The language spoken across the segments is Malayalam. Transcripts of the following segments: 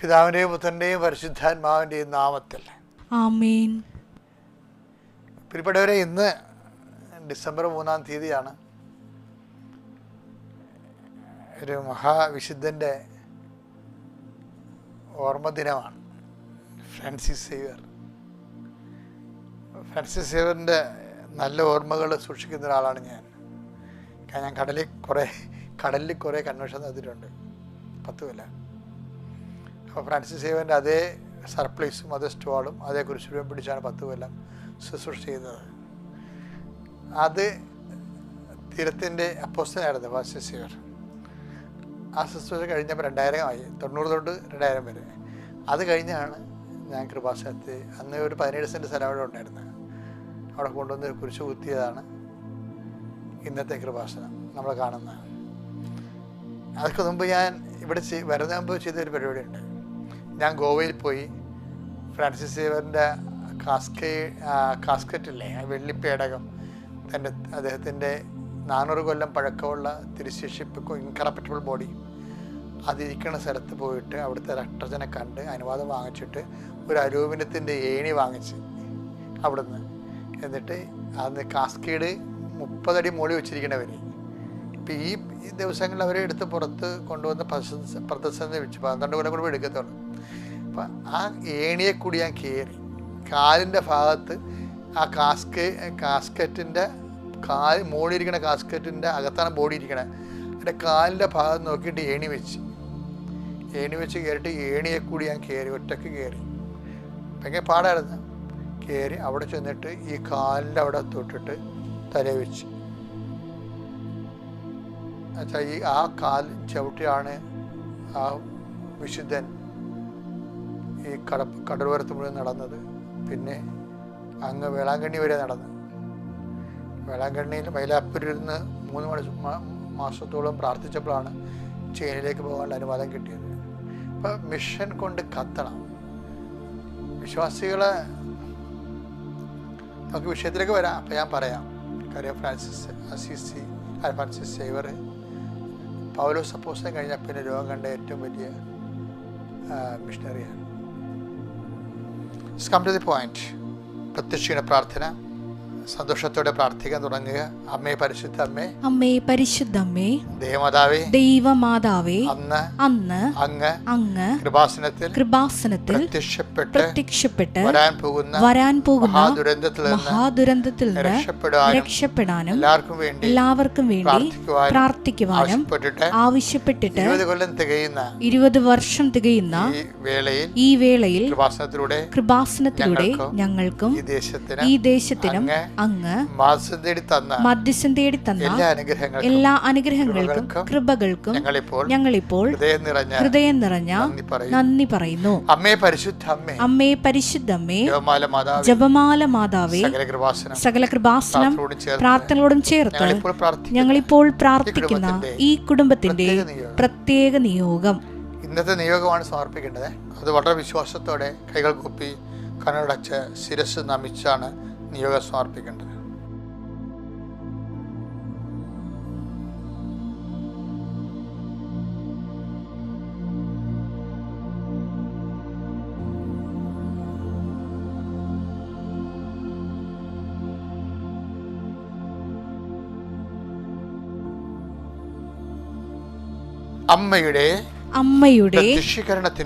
പിതാവിൻ്റെയും പുത്രൻ്റെയും പരിശുദ്ധാത്മാവിൻ്റെയും നാമത്തിൽ ആമേൻ. പ്രിയപ്പെട്ടവരെ, ഇന്ന് ഡിസംബർ 3 തീയതിയാണ്. ഒരു മഹാവിശുദ്ധൻ്റെ ഓർമ്മ ദിനമാണ്. ഫ്രാൻസിസ് സേവ്യറിൻ്റെ നല്ല ഓർമ്മകൾ സൂക്ഷിക്കുന്ന ഒരാളാണ് ഞാൻ. കാരണം ഞാൻ കടലിൽ കുറേ കൺവെൻഷൻ നടത്തിയിട്ടുണ്ട്, 10 കൊല്ലം. അപ്പോൾ ഫ്രാൻസിസ് സേവ്യറിൻ്റെ അതേ സർപ്ലൈസും അതേ സ്റ്റോളും അതേ കുരിശുരൂപം പിടിച്ചാണ് 10 കൊല്ലം ശുശ്രൂഷ ചെയ്തത്. അത് തീരത്തിൻ്റെ അപ്പോസ്തലനായിരുന്നു ഫ്രാൻസിസ് സേവ്യർ. ആ ശുശ്രൂഷ കഴിഞ്ഞപ്പോൾ 2000 ആയി, 90 തൊട്ട് 2000 വരെ. അത് കഴിഞ്ഞാണ് ഞാൻ കൃപാസനത്തിൽ, അന്ന് ഒരു 17 സെൻറ്റ് സ്ഥലം അവിടെ ഉണ്ടായിരുന്നു, അവിടെ കൊണ്ടുവന്ന് കുരിശ് കുത്തിയതാണ് ഇന്നത്തെ കൃപാസനം നമ്മൾ കാണുന്നത്. അതൊക്കെ മുമ്പ് ഞാൻ ഇവിടെ വരുന്ന മുമ്പ് ചെയ്തൊരു പരിപാടിയുണ്ട്. ഞാൻ ഗോവയിൽ പോയി ഫ്രാൻസിസ് സേവ്യറിൻ്റെ കാസ്കറ്റില്ലേ, വെള്ളിപ്പേടകം, അദ്ദേഹത്തിൻ്റെ 400 കൊല്ലം പഴക്കമുള്ള തിരുശേഷിപ്പ് ഇൻകറപ്റ്റബിൾ ബോഡി അതിരിക്കുന്ന സ്ഥലത്ത് പോയിട്ട് അവിടുത്തെ രക്തജനെ കണ്ട് അനുവാദം വാങ്ങിച്ചിട്ട് ഒരു അലൂമിനിയത്തിൻ്റെ ഏണി വാങ്ങിച്ച് അവിടുന്ന്, എന്നിട്ട് അന്ന് കാസ്കേഡ് 30 അടി മുകളിൽ വെച്ചിരിക്കണവർ. ഇപ്പം ഈ ദിവസങ്ങളിൽ അവരെ എടുത്ത് പുറത്ത് കൊണ്ടുവന്ന് പ്രദർശനം വെച്ച് 12 കൊല്ലം കൂടെ എടുക്കത്തുള്ളൂ. അപ്പം ആ ഏണിയെ കൂടി ഞാൻ കയറി കാലിൻ്റെ ഭാഗത്ത് ആ കാസ്കറ്റിൻ്റെ മോളിരിക്കണ കാസ്കറ്റിൻ്റെ അകത്താണ് ബോഡി ഇരിക്കണേ. എൻ്റെ കാലിൻ്റെ ഭാഗത്ത് നോക്കിയിട്ട് ഏണി വെച്ച് കയറിയിട്ട് ഏണിയെ കൂടി ഞാൻ കയറി, ഒറ്റയ്ക്ക് കയറി. ഭയങ്കര പാടായിരുന്നു. കയറി അവിടെ ചെന്നിട്ട് ഈ കാലിൻ്റെ അവിടെ തൊട്ടിട്ട് തല വെച്ച്, എന്നുവെച്ചാൽ ആ കാൽ ചവിട്ടിയാണ് ആ വിശുദ്ധൻ ഈ കടൽവരത്ത് മുഴുവൻ നടന്നത്. പിന്നെ അങ്ങ് വേളാങ്കണ്ണി വരെ നടന്നു. വേളാങ്കണ്ണിയിൽ മൈലാപ്പൂരിൽ നിന്ന് 3 മാസത്തോളം പ്രാർത്ഥിച്ചപ്പോഴാണ് ചൈനയിലേക്ക് പോകാനുള്ള അനുവാദം കിട്ടിയത്. അപ്പം മിഷൻ കൊണ്ട് കത്തണം വിശ്വാസികളെ. നമുക്ക് വിഷയത്തിലേക്ക് വരാം. അപ്പം ഞാൻ പറയാം. കാര്യം ഫ്രാൻസിസ് സേവ്യർ പൗലോസ് അപ്പോസ്തലൻ കഴിഞ്ഞ പിന്നെ ലോകം കണ്ട ഏറ്റവും വലിയ മിഷണറിയാണ്. Come to the point. പ്രത്യക്ഷീണ പ്രാർത്ഥന. സന്തോഷത്തോടെ പ്രാർത്ഥിക്കാൻ തുടങ്ങുക. അമ്മേ പരിശുദ്ധ അമ്മേ, അമ്മേ പരിശുദ്ധ അമ്മേ, ദൈവമാതാവേ, അന്ന് അങ്ങ് കൃപാസനത്തിൽ പ്രത്യക്ഷപ്പെട്ട് വരാൻ പോകുന്ന മഹാദുരന്തത്തിൽ നിന്ന് രക്ഷപ്പെടാനും എല്ലാവർക്കും വേണ്ടി പ്രാർത്ഥിക്കുവാനും ആവശ്യപ്പെട്ടിട്ട് 20 വർഷം തികയുന്ന ഈ വേളയിൽ കൃപാസനത്തിലൂടെ ഞങ്ങൾക്കും ഈ ദേശത്തിനും അങ്ങ് മധ്യസ്ഥം തേടി തന്ന എല്ലാ അനുഗ്രഹങ്ങൾക്കും കൃപകൾക്കും ഞങ്ങളിപ്പോൾ ഹൃദയം നിറഞ്ഞ നന്ദി പറയുന്നു. അമ്മേ പരിശുദ്ധ അമ്മേ, ജപമാല മാതാവേ, സകല കൃപാസനം പ്രാർത്ഥനകളോടും ചേർത്ത് ഞങ്ങളിപ്പോൾ പ്രാർത്ഥിക്കുന്ന ഈ കുടുംബത്തിന്റെ പ്രത്യേക നിയോഗം, ഇന്നത്തെ നിയോഗമാണ് സമർപ്പിക്കേണ്ടത്. അത് വളരെ വിശ്വാസത്തോടെ കൈകൾ കൂപ്പി കണ്ണടച്ച് ശിരസ് നമിച്ചാണ് നിയോഗം സമർപ്പിക്കേണ്ടത്. അമ്മയുടെ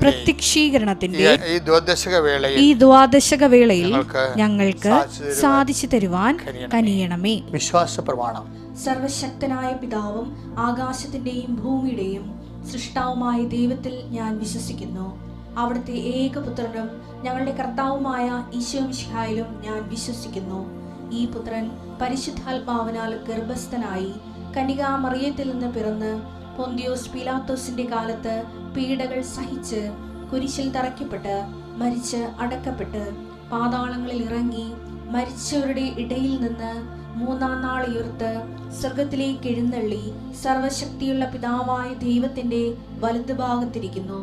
പ്രത്യക്ഷീകരണത്തിന്റെ ഈ ദ്വാദശക വേളയിൽ ഞങ്ങൾക്ക് സാധിച്ചു തരുവാൻ കനിയണമേ. വിശ്വാസ പ്രമാണം. സർവശക്തനായ പിതാവും ആകാശത്തിന്റെയും ഭൂമിയുടെയും സൃഷ്ടാവുമായ ദൈവത്തിൽ ഞാൻ വിശ്വസിക്കുന്നു. അവിടുത്തെ ഏകപുത്രനും ഞങ്ങളുടെ കർത്താവുമായ ഈശോ മിശിഹായിലും ഞാൻ വിശ്വസിക്കുന്നു. ഈ പുത്രൻ പരിശുദ്ധാത്മാവിനാൽ ഗർഭസ്ഥനായി കന്യകാ മറിയത്തിൽ നിന്ന് പിറന്ന് പൊന്തിയോസ് പീലാത്തോസിന്റെ കാലത്ത് പീഡകൾ സഹിച്ച് കുരിശിൽ തറയ്ക്കപ്പെട്ട് മരിച്ച് അടക്കപ്പെട്ട് പാതാളങ്ങളിൽ ഇറങ്ങി മരിച്ചവരുടെ ഇടയിൽ നിന്ന് 3-ാം നാൾ ഉയർത്ത് സ്വർഗത്തിലേക്ക് എഴുന്നള്ളി സർവശക്തിയുള്ള പിതാവായ ദൈവത്തിന്റെ വലതുഭാഗത്തിരിക്കുന്നു.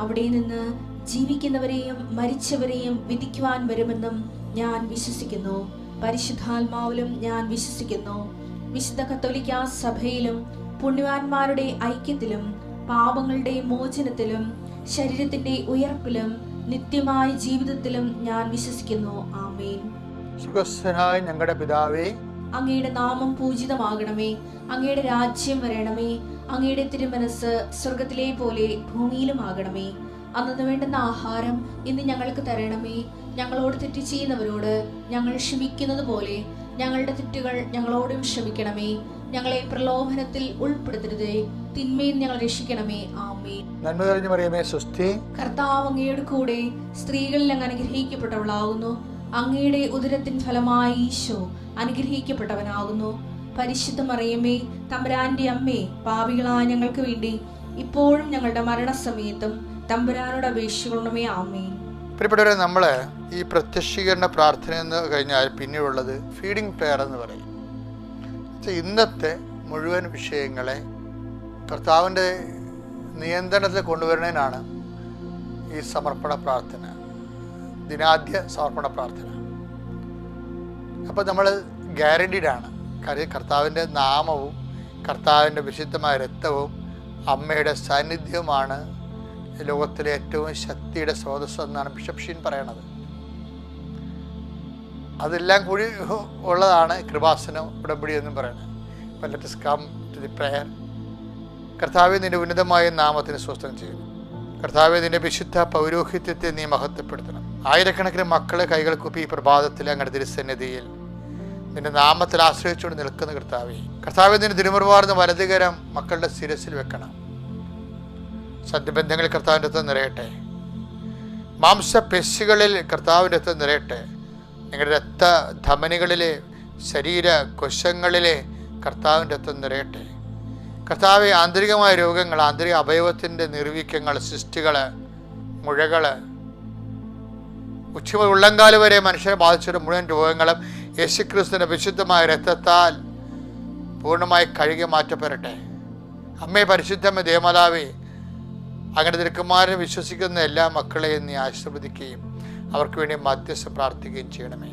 അവിടെ നിന്ന് ജീവിക്കുന്നവരെയും മരിച്ചവരെയും വിധിക്കുവാൻ വരുമെന്നും ഞാൻ വിശ്വസിക്കുന്നു. പരിശുദ്ധാത്മാവിലും ഞാൻ വിശ്വസിക്കുന്നു. വിശുദ്ധ കത്തോലിക്കാ സഭയിലും പുണ്യവാന്മാരുടെ ഐക്യത്തിലും പാപങ്ങളുടെ മോചനത്തിലും ശരീരത്തിന്റെ ഉയർപ്പിലും നിത്യമായ ജീവിതത്തിലും ഞാൻ വിശ്വസിക്കുന്നു. ആമേൻ. സുഖസ്ഥനായ ഞങ്ങളുടെ പിതാവേ, അങ്ങയുടെ നാമം പൂജിതമാകണമേ. അങ്ങയുടെ രാജ്യം വരണമേ. അങ്ങയുടെ തിരുമനസ് സ്വർഗത്തിലെ പോലെ ഭൂമിയിലും ആകണമേ. അന്നു വേണ്ടുന്ന ആഹാരം ഇന്ന് ഞങ്ങൾക്ക് തരണമേ. ഞങ്ങളോട് തെറ്റ് ചെയ്യുന്നവരോട് ഞങ്ങൾ ക്ഷമിക്കുന്നത് പോലെ ഞങ്ങളുടെ തെറ്റുകൾ ഞങ്ങളോടും ക്ഷമിക്കണമേ. ഞങ്ങളെ പ്രലോഭനത്തിൽ ഉൾപ്പെടുത്തരുതേ, തിന്മയിൽ ഞങ്ങൾ രക്ഷിക്കണമേ. ആമേൻ. നന്മ നിറഞ്ഞ മറിയമേ, സ്വസ്തി. കർത്താവ് അങ്ങയുടെ കൂടെ സ്ത്രീകളിൽ അങ്ങ് അനുഗ്രഹിക്കപ്പെട്ടവളാകുന്നു. അങ്ങയുടെ ഉദരത്തിൻ ഫലമായി ഈശോ അനുഗ്രഹിക്കപ്പെട്ടവനാകുന്നു. പരിശുദ്ധ മറിയമേ, തമ്പുരാന്റെ അമ്മേ, പാപികളായ ഞങ്ങൾക്ക് വേണ്ടി ഇപ്പോഴും ഞങ്ങളുടെ മരണസമയത്തും തമ്പുരാനോട് അപേക്ഷിക്കണമേ. ആമേൻ. പ്രിയപ്പെട്ടവരെ, നമ്മൾ ഈ പ്രത്യക്ഷീകരണ പ്രാർത്ഥന എന്ന് കഴിഞ്ഞാൽ പിന്നെയുള്ളത് ഫീഡിംഗ് പ്രെയർ എന്ന് പറയും. ഇന്നത്തെ മുഴുവൻ വിഷയങ്ങളെ കർത്താവിൻ്റെ നിയന്ത്രണത്തിൽ കൊണ്ടുവരുന്നതിനാണ് ഈ സമർപ്പണ പ്രാർത്ഥന, ദിനാദ്യ സമർപ്പണ പ്രാർത്ഥന. അപ്പോൾ നമ്മൾ ഗ്യാരണ്ടീഡാണ്. കാര്യം കർത്താവിൻ്റെ നാമവും കർത്താവിൻ്റെ വിശുദ്ധമായ രക്തവും അമ്മയുടെ സാന്നിധ്യവുമാണ് ലോകത്തിലെ ഏറ്റവും ശക്തിയുടെ സ്രോതസ് എന്നാണ് ബിഷപ്പ് ഷീൻ പറയണത്. അതെല്ലാം കൂടി ഉള്ളതാണ് കൃപാസനം ഉടമ്പടി എന്നും പറയുന്നത്. അപ്പോൾ let us come to the prayer. കർത്താവേ, നിൻ്റെ ഉന്നതമായ നാമത്തിന് സ്വസ്ഥം ചെയ്യുന്നു. കർത്താവേ, നിൻ്റെ വിശുദ്ധ പൗരോഹിത്യത്തെ നീ മഹത്വപ്പെടുത്തണം. ആയിരക്കണക്കിന് മക്കളെ കൈകൾ കുപ്പി ഈ പ്രഭാതത്തിൽ അങ്ങയുടെ തിരുസന്നിധിയിൽ നിന്റെ നാമത്തിൽ ആശ്രയിച്ചുകൊണ്ട് നിൽക്കുന്ന കർത്താവേ, നിന്റെ തിരുമുറുവാർന്ന വലതുകരം മക്കളുടെ ശിരസിൽ വെക്കണം. സദ്ബന്ധങ്ങളിൽ കർത്താവിൻ്റെ രക്തം നിറയട്ടെ. മാംസപേശികളിൽ കർത്താവിൻ്റെ രക്തം നിറയട്ടെ. നിങ്ങളുടെ രക്തധമനികളിലെ ശരീര കോശങ്ങളിലെ കർത്താവിൻ്റെ രക്തം നിറയട്ടെ. കർത്താവെ, ആന്തരികമായ രോഗങ്ങൾ, ആന്തരിക അവയവത്തിൻ്റെ നിർവീക്യങ്ങൾ, സിസ്റ്റുകൾ, മുഴകൾ, ഉച്ച ഉള്ളങ്കാല് വരെ മനുഷ്യരെ ബാധിച്ച മുഴുവൻ രോഗങ്ങളും യേശുക്രിസ്തുവിൻ്റെ വിശുദ്ധമായ രക്തത്താൽ പൂർണ്ണമായി കഴുകി മാറ്റപ്പെടട്ടെ. അമ്മേ, പരിശുദ്ധമ്മ, ദേവമാതാവേ, അങ്ങനെ തിരുക്കുമാരനെ വിശ്വസിക്കുന്ന എല്ലാ മക്കളെയും നീ ആശീർവദിക്കുകയും അവർക്ക് വേണ്ടി മധ്യസ്ഥ പ്രാർത്ഥിക്കുകയും ചെയ്യണമേ.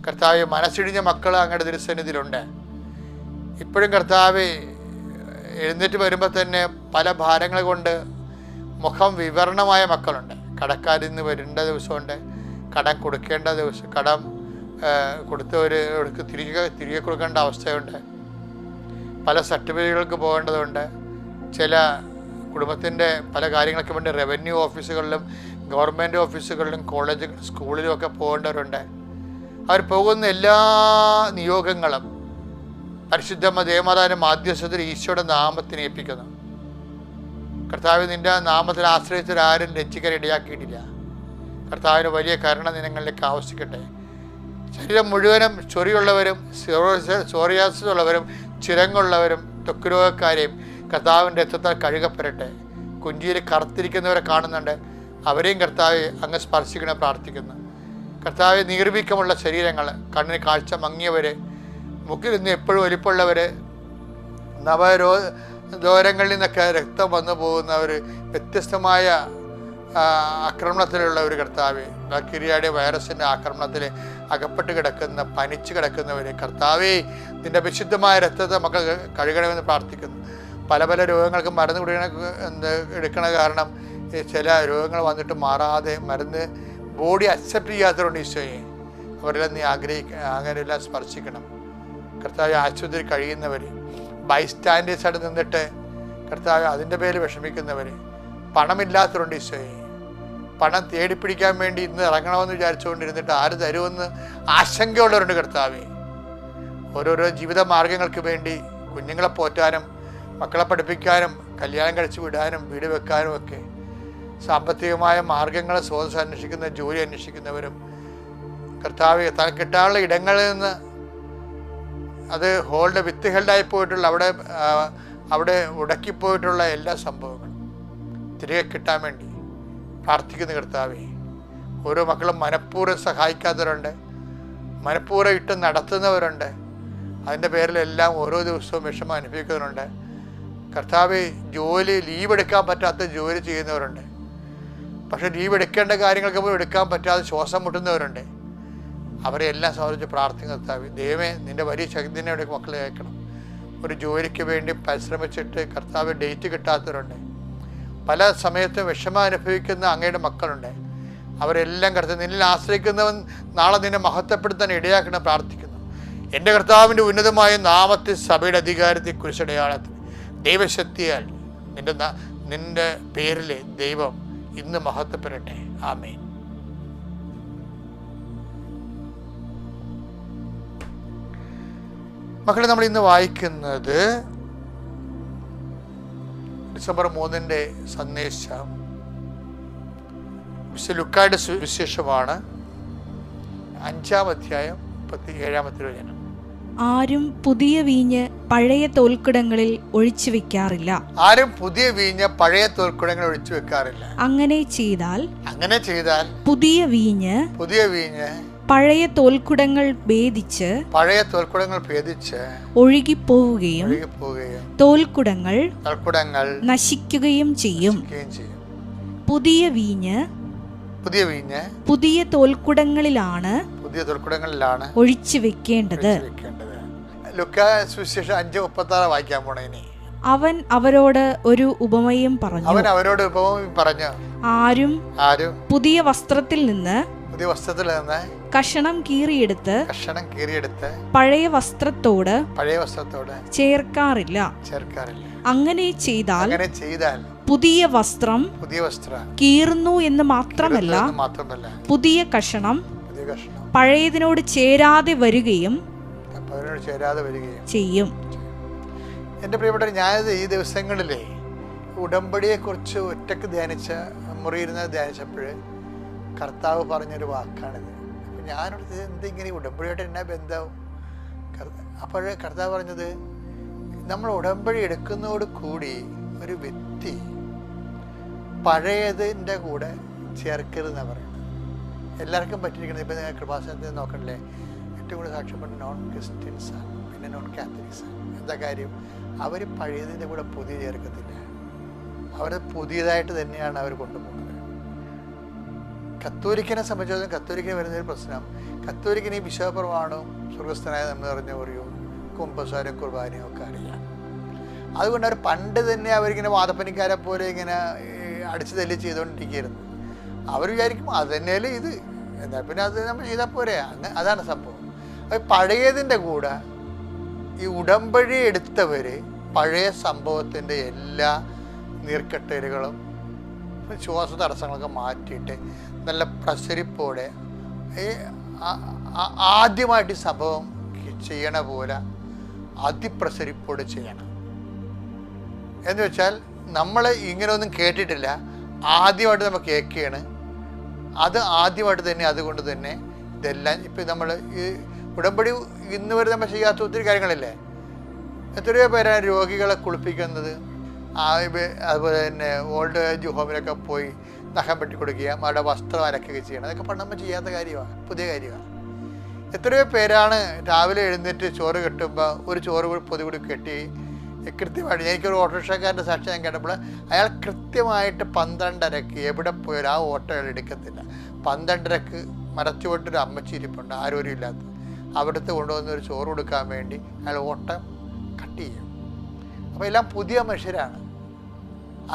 കർത്താവെ, മനസ്സിടിഞ്ഞ മക്കൾ അങ്ങയുടെ തിരുസന്നിധിയിലുണ്ട്. ഇപ്പോഴും കർത്താവെ, എഴുന്നേറ്റ് വരുമ്പോൾ തന്നെ പല ഭാരങ്ങൾ കൊണ്ട് മുഖം വിവരണമായ മക്കളുണ്ട്. കടക്കാരിൽ നിന്ന് വരേണ്ട ദിവസമുണ്ട്, കടം കൊടുക്കേണ്ട ദിവസം, കടം കൊടുത്തവർക്ക് തിരികെ കൊടുക്കേണ്ട അവസ്ഥയുണ്ട്. പല സർട്ടിഫിക്കറ്റുകൾക്ക് പോകേണ്ടതുണ്ട്. ചില കുടുംബത്തിൻ്റെ പല കാര്യങ്ങൾക്ക് വേണ്ടി റവന്യൂ ഓഫീസുകളിലും ഗവൺമെൻറ് ഓഫീസുകളിലും കോളേജുകളിലും സ്കൂളിലും ഒക്കെ പോകേണ്ടവരുണ്ട്. അവർ പോകുന്ന എല്ലാ നിയോഗങ്ങളും പരിശുദ്ധമ്മ ദേവമാതാവിൻ്റെ മാധ്യസ്ഥത്തിൽ ഈശോയുടെ നാമത്തിന് ഏൽപ്പിക്കുന്നു. കർത്താവ്, നിൻ്റെ നാമത്തിൽ ആശ്രയിച്ചവരാരും രക്ഷിക്കാൻ ഇടയാക്കിയിട്ടില്ല. കർത്താവിന് വലിയ കരുണ നിങ്ങളിലേക്ക് ആവശ്യിക്കട്ടെ. ശരീരം മുഴുവനും ചൊറിയുള്ളവരും സോറിയാസിസ് ഉള്ളവരും ചിരങ്ങുള്ളവരും ത്വക്ക് രോഗക്കാരെയും കർത്താവിൻ്റെ രക്തത്താൽ കഴുകപ്പെടട്ടെ. കുഞ്ചിയിൽ കറുത്തിരിക്കുന്നവരെ കാണുന്നുണ്ട്, അവരെയും കർത്താവ് അങ്ങ് സ്പർശിക്കണം പ്രാർത്ഥിക്കുന്നു. കർത്താവ്, നീർവീക്കമുള്ള ശരീരങ്ങൾ, കണ്ണിന് കാഴ്ച മങ്ങിയവർ, മുക്കിൽ നിന്ന് എപ്പോഴും വലിപ്പമുള്ളവർ, നവദോരങ്ങളിൽ നിന്നൊക്കെ രക്തം വന്നു പോകുന്നവർ, വ്യത്യസ്തമായ ആക്രമണത്തിലുള്ള ഒരു കർത്താവ്, ബാക്ടീരിയയുടെ വൈറസിൻ്റെ ആക്രമണത്തിൽ അകപ്പെട്ട് കിടക്കുന്ന, പനിച്ച് കിടക്കുന്നവർ, കർത്താവേ, നിൻ്റെ വിശുദ്ധമായ രക്തത്തെ മക്കൾ കഴുകണമെന്ന് പ്രാർത്ഥിക്കുന്നു. പല പല രോഗങ്ങൾക്ക് മരുന്ന് എടുക്കണ കാരണം ചില രോഗങ്ങൾ വന്നിട്ട് മാറാതെ മരുന്ന് ബോഡി അക്സെപ്റ്റ് ചെയ്യാത്തതുകൊണ്ട് ഈശോയെ അവരെല്ലാം നീ അങ്ങനെയെല്ലാം സ്പർശിക്കണം. കർത്താവ്, ആശുപത്രി കഴിയുന്നവർ, ബൈസ്റ്റാൻഡേഴ്സായിട്ട് നിന്നിട്ട് കർത്താവ് അതിൻ്റെ പേര് വിഷമിക്കുന്നവർ, പണമില്ലാത്തതുകൊണ്ട് ഈശോയെ പണം തേടിപ്പിടിക്കാൻ വേണ്ടി ഇന്ന് ഇറങ്ങണമെന്ന് വിചാരിച്ചുകൊണ്ടിരുന്നിട്ട് ആര് തരുമെന്ന് ആശങ്കയുള്ളവരുണ്ട്. കർത്താവെ, ഓരോരോ ജീവിത മാർഗങ്ങൾക്ക് വേണ്ടി കുഞ്ഞുങ്ങളെ പോറ്റാനും മക്കളെ പഠിപ്പിക്കാനും കല്യാണം കഴിച്ച് വിടാനും വീട് വെക്കാനും ഒക്കെ സാമ്പത്തികമായ മാർഗങ്ങൾ സ്രോതസ് അന്വേഷിക്കുന്ന, ജോലി അന്വേഷിക്കുന്നവരും കർത്താവെ, താൻ കിട്ടാനുള്ള ഇടങ്ങളിൽ നിന്ന് അത് വിത്ത് ഹെൽഡായി പോയിട്ടുള്ള അവിടെ ഉടക്കിപ്പോയിട്ടുള്ള എല്ലാ സംഭവങ്ങളും തിരികെ കിട്ടാൻ വേണ്ടി പ്രാർത്ഥിക്കുന്ന കർത്താവെ, ഓരോ മക്കളും മനഃപൂർവ്വം സഹായിക്കാത്തവരുണ്ട്, മനഃപൂർവ്വം ഇട്ട് നടത്തുന്നവരുണ്ട്. അതിൻ്റെ പേരിലെല്ലാം ഓരോ ദിവസവും വിഷമം അനുഭവിക്കുന്നവരുണ്ട്. കർത്താവെ, ലീവ് എടുക്കാൻ പറ്റാത്ത ജോലി ചെയ്യുന്നവരുണ്ട്. പക്ഷെ ലീവ് എടുക്കേണ്ട കാര്യങ്ങൾക്ക് പോലും എടുക്കാൻ പറ്റാതെ ശ്വാസം മുട്ടുന്നവരുണ്ട്. അവരെ എല്ലാം സംബന്ധിച്ച് പ്രാർത്ഥിക്കുന്ന കർത്താവെ, ദൈവമേ, നിൻ്റെ വലിയ ശക്തിനെ ഇവിടെ മക്കളെ അയക്കണം. ഒരു ജോലിക്ക് വേണ്ടി പരിശ്രമിച്ചിട്ട് കർത്താവ് ഡേറ്റ് കിട്ടാത്തവരുണ്ട്. പല സമയത്തും വിഷമം അനുഭവിക്കുന്ന അങ്ങയുടെ മക്കളുണ്ട്. അവരെല്ലാം കർത്താവ് നിന്നിൽ ആശ്രയിക്കുന്നവൻ നാളെ നിന്നെ മഹത്വപ്പെടുത്താൻ ഇടയാക്കണം പ്രാർത്ഥിക്കുന്നു. എൻ്റെ കർത്താവിൻ്റെ ഉന്നതമായ നാമത്തിൽ സഭയുടെ അധികാരത്തെ കുരിശടയാളത്തിൽ ദൈവശക്തിയാൽ നിന്റെ പേരിലെ ദൈവം ഇന്ന് മഹത്വപ്പെടട്ടെ. ആമേൻ. മക്കളെ, നമ്മൾ ഇന്ന് വായിക്കുന്നത് ഡിസംബർ 3 സന്ദേശം വിശുദ്ധ ലൂക്കായുടെ സുവിശേഷമാണ്. 5-ാം അധ്യായം 37-ാമത്തെ വചനം. ആരും പുതിയ വീഞ്ഞ് പഴയ തോൽക്കുടങ്ങളിൽ ഒഴിച്ചു വെക്കാറില്ല. ആരും പുതിയ വീഞ്ഞ് പഴയ തോൽക്കുടങ്ങളിൽ ഒഴിച്ചു വെക്കാറില്ല. അങ്ങനെ ചെയ്താൽ പുതിയ വീഞ്ഞ് പഴയ തോൽക്കുടങ്ങൾ ഭേദിച്ച് ഒഴുകിപ്പോവുകയും തോൽക്കുടങ്ങൾ നശിക്കുകയും ചെയ്യും. പുതിയ വീഞ്ഞ് പുതിയ തോൽക്കുടങ്ങളിലാണ് ഒഴിച്ചു വെക്കേണ്ടത്. സുവിശേഷം 5:36 വായിക്കാൻ പോണേ. ഇനി അവൻ അവരോട് ഒരു ഉപമയും പറഞ്ഞു. ആരും പുതിയ വസ്ത്രത്തിൽ നിന്ന് കഷണം കീറിയെടുത്ത് പഴയ വസ്ത്രത്തോട് ചേർക്കാറില്ല. അങ്ങനെ ചെയ്താൽ പുതിയ വസ്ത്രം കീറുന്നു എന്ന് മാത്രമല്ല, പുതിയ കഷണം പഴയതിനോട് ചേരാതെ വരികയും ചെയ്യും. എൻ്റെ പ്രിയപ്പെട്ട, ഞാനത് ഈ ദിവസങ്ങളിലെ ഉടമ്പടിയെ കുറിച്ച് ഒറ്റക്ക് മുറിയിരുന്ന് ധ്യാനിച്ചപ്പോൾ കർത്താവ് പറഞ്ഞൊരു വാക്കാണിത്. അപ്പം ഞാനോട് എന്തെങ്കിലും ഉടമ്പടിയായിട്ട് എന്നാ ബന്ധാവും? അപ്പോൾ കർത്താവ് പറഞ്ഞത്, നമ്മൾ ഉടമ്പടി എടുക്കുന്നതോട് കൂടി ഒരു വ്യക്തി പഴയതിൻ്റെ കൂടെ ചേർക്കരുതെന്നാണ് പറയുന്നത്. എല്ലാവർക്കും പറ്റിയിരിക്കുന്നത്. ഇപ്പം നിങ്ങൾ കൃപാസനത്തിൽ നോക്കണില്ലേ, ഏറ്റവും കൂടുതൽ സാക്ഷ്യപ്പെട്ട നോൺ ക്രിസ്ത്യൻസാണ്, പിന്നെ നോൺ കാത്തലിക്സാണ്. എന്താ കാര്യം? അവർ പഴയതിൻ്റെ കൂടെ പുതിയ ചേർക്കത്തില്ല. അവർ പുതിയതായിട്ട് തന്നെയാണ് അവർ കൊണ്ടുപോകുന്നത്. കത്തോലിക്കനെ സംബന്ധിച്ചിടത്തോളം കത്തോലിക്കന് വരുന്നൊരു പ്രശ്നം, കത്തോലിക്കന് ഈ വിശ്വാസപ്രമാണവും സ്വർഗസ്ഥനായ നമ്മൾ പറഞ്ഞ ഒരു കുമ്പസാരം കുർബാനയും ഒക്കെ അറിയാം. അതുകൊണ്ട് അവർ പണ്ട് തന്നെ അവരിങ്ങനെ വാദപ്പനിക്കാരെ പോലെ ഇങ്ങനെ അടിച്ചു തല്ലി ചെയ്തുകൊണ്ടിരിക്കുകയായിരുന്നു. അവർ വിചാരിക്കും അത് തന്നെയല്ലേ ഇത്, എന്നാൽ പിന്നെ അത് നമ്മൾ ചെയ്താൽ പോരെ. അതാണ് സംഭവം. അത് പഴയതിൻ്റെ കൂടെ ഈ ഉടമ്പടി എടുത്തവർ പഴയ സംഭവത്തിൻ്റെ എല്ലാ നീർക്കെട്ടലുകളും ശ്വാസ തടസ്സങ്ങളൊക്കെ മാറ്റിയിട്ട് നല്ല പ്രസരിപ്പോടെ ആദ്യമായിട്ട് ഈ സംഭവം ചെയ്യണ പോലെ അതിപ്രസരിപ്പോടെ ചെയ്യണം. എന്ന് വെച്ചാൽ നമ്മൾ ഇങ്ങനെയൊന്നും കേട്ടിട്ടില്ല, ആദ്യമായിട്ട് നമ്മൾ കേൾക്കുകയാണ്. അത് ആദ്യമായിട്ട് തന്നെ, അതുകൊണ്ട് തന്നെ ഇതെല്ലാം ഇപ്പം നമ്മൾ ഈ ഉടമ്പടി ഇന്ന് വരെ നമ്മൾ ചെയ്യാത്ത ഒത്തിരി കാര്യങ്ങളില്ലേ. എത്രയോ പേരാണ് രോഗികളെ കുളിപ്പിക്കുന്നത്, അതുപോലെ തന്നെ ഓൾഡ് ഏജ് ഹോമിലൊക്കെ പോയി നഖം വെട്ടി കൊടുക്കുക, അവരുടെ വസ്ത്രം അലക്കുകയൊക്കെ ചെയ്യണം. അതൊക്കെ പണ്ട് നമ്മൾ ചെയ്യാത്ത കാര്യമാണ്, പുതിയ കാര്യമാണ്. എത്രയോ പേരാണ് രാവിലെ എഴുന്നേറ്റ് ചോറ് കെട്ടുമ്പോൾ ഒരു ചോറ് പൊതി കൂടി കെട്ടി കൃത്യമായിട്ട്, എനിക്കൊരു ഓട്ടോറിക്ഷക്കാരൻ്റെ സാക്ഷി ഞാൻ കേട്ടപ്പോൾ അയാൾ കൃത്യമായിട്ട് 12:30 എവിടെ പോയാലും ആ ഓട്ടോ അയാൾ എടുക്കത്തില്ല. 12:30 മരച്ചുകൊണ്ടൊരു അമ്മച്ചിരിപ്പുണ്ട്, ആരോരും ഇല്ലാത്ത, അവിടുത്തെ കൊണ്ടുവന്ന് ഒരു ചോറ് കൊടുക്കാൻ വേണ്ടി അയാൾ ഓട്ടം കട്ട് ചെയ്യും. അപ്പോൾ എല്ലാം പുതിയ മനുഷ്യരാണ്.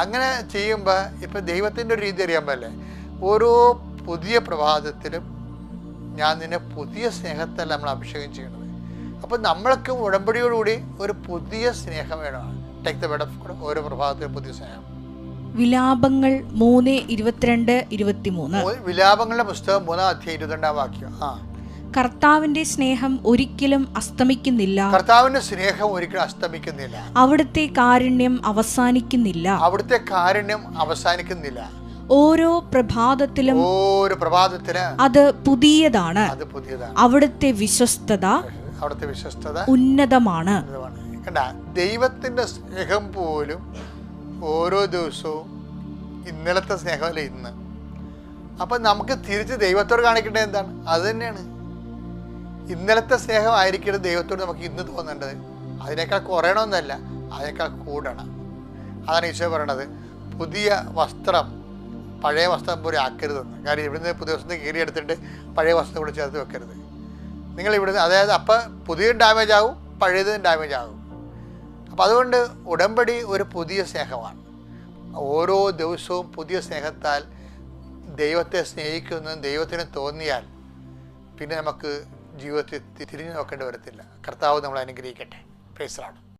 അങ്ങനെ ചെയ്യുമ്പോൾ ഇപ്പം ദൈവത്തിൻ്റെ ഒരു രീതി അറിയാൻ പറ്റില്ലേ, ഓരോ പുതിയ പ്രഭാതത്തിലും ഞാൻ നിന്നെ പുതിയ സ്നേഹത്തല്ല നമ്മൾ അഭിഷേകം ചെയ്യണത്. അപ്പോൾ നമ്മൾക്ക് ഉടമ്പടിയോടുകൂടി ഒരു പുതിയ സ്നേഹം വേണം. Take the word of God. ഓരോ പ്രഭാതത്തിലും പുതിയ സ്നേഹം. വിലാപങ്ങൾ 3:22-23. വിലാപങ്ങളുടെ പുസ്തകം 3-ാം അധ്യായം 22-ാം വാക്യം. കർത്താവിന്റെ സ്നേഹം ഒരിക്കലും അസ്തമിക്കുന്നില്ല. കർത്താവിന്റെ സ്നേഹം ഒരിക്കലും അസ്തമിക്കുന്നില്ല. അവിടുത്തെ കാരുണ്യം അവസാനിക്കുന്നില്ല. അവിടുത്തെ കാരുണ്യം അവസാനിക്കുന്നില്ല. ഓരോ പ്രഭാതത്തിലും അത് പുതിയതാണ്. അവിടുത്തെ വിശ്വസ്തത ഉന്നതമാണ്. ദൈവത്തിന്റെ സ്നേഹം പോലും ഓരോ ദിവസവും ഇന്നലത്തെ സ്നേഹമല്ല ഇന്ന്. അപ്പൊ നമുക്ക് തിരിച്ച് ദൈവത്തോട് കാണിക്കേണ്ടത് എന്താണ്? അത് തന്നെയാണ്. ഇന്നലത്തെ സ്നേഹം ആയിരിക്കണം ദൈവത്തോട് നമുക്ക് ഇന്ന് തോന്നേണ്ടത്. അതിനേക്കാൾ കുറയണമെന്നല്ല, അതിനേക്കാൾ കൂടണം. അതാണ് ഈശോ പറയണത്, പുതിയ വസ്ത്രം പഴയ വസ്ത്രം പോലെ ആക്കരുതെന്ന്. കാര്യം ഇവിടുന്ന് പുതിയ വസ്ത്രം കീറിയെടുത്തിട്ട് പഴയ വസ്ത്രം കൂടെ ചേർത്ത് വെക്കരുത്. നിങ്ങൾ ഇവിടുന്ന്, അതായത് അപ്പം പുതിയ ഡാമേജ് ആവും, പഴയതും ഡാമേജ് ആകും. അപ്പം അതുകൊണ്ട് ഉടമ്പടി ഒരു പുതിയ സ്നേഹമാണ്. ഓരോ ദിവസവും പുതിയ സ്നേഹത്താൽ ദൈവത്തെ സ്നേഹിക്കുമെന്ന് ദൈവത്തിന് തോന്നിയാൽ പിന്നെ നമുക്ക് ജീവിതത്തിൽ തിരിഞ്ഞു നോക്കേണ്ടി വരത്തില്ല. കർത്താവ് നമ്മളെ അനുഗ്രഹിക്കട്ടെ. Praise the Lord.